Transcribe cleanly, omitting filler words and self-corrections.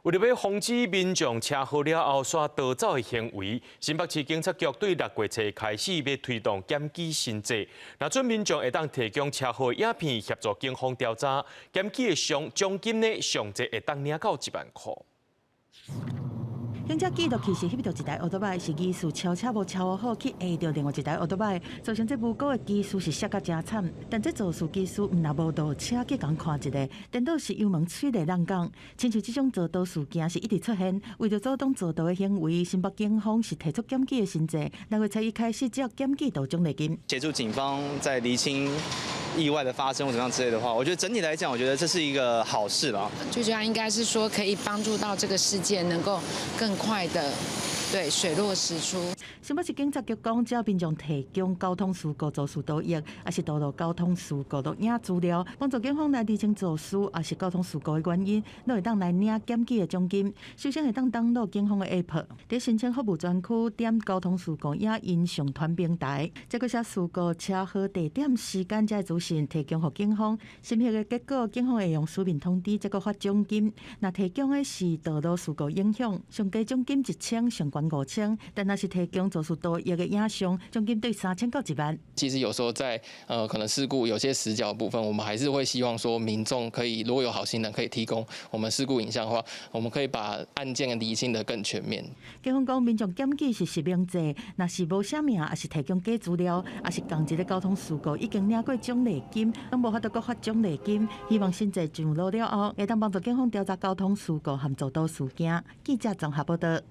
为了要防止民众车祸了后耍逃走的行为，新北市警察局对6月初开始要推动检举新制。那准民众会当提供车祸影片协助警方调查，检举的奖金呢，上侪会当领到1万块。警察记录器是翕到一台奥多麦，是技术超车无超好去下到另外一台奥多麦，造成这无辜的技术是摔甲真惨。但这肇事技术毋若无道车去共看一个，颠倒是油门吹来浪讲。亲像这种造道事件是一直出现，为着阻挡造道的行为，新北警方是提出检举的新制，6月初一开始只要检举到奖励金，协助警方在厘清意外的发生或怎么样之类的话，我觉得整体来讲，我觉得这是一个好事啦。最主要应该是说可以帮助到这个事件能够更快的水落石出。新北市警察局讲，只要民众提供交通事故肇事道义，也是道路交通事故录影资料，帮助警方来厘清肇事，也是交通事故的原因，都会当来领检举的奖金。首先会当登录警方的 App， 在申请服务专区点交通事故影音上传平台，再个写事故车祸地点、时间这资讯提供给警方。审核的结果，警方会用书面通知，再个发奖金。那提供的是道路事故影响，上低奖金1000，上悬5000，但若是提供肇事道义的影像，奖金对3000到1万。其实有时候在可能事故有些死角的部分，我们还是会希望说民众可以，如果有好心人可以提供我们事故影像的话，我们可以把案件厘清得更全面。警方讲，民众检举是实名制，若是无写名，也是提供假资料，也是同一个交通事故已经领过奖励金，拢无法度搁发奖励金。希望新制上路了后，会当帮助警方调查交通事故和造道事件。记者综合报道。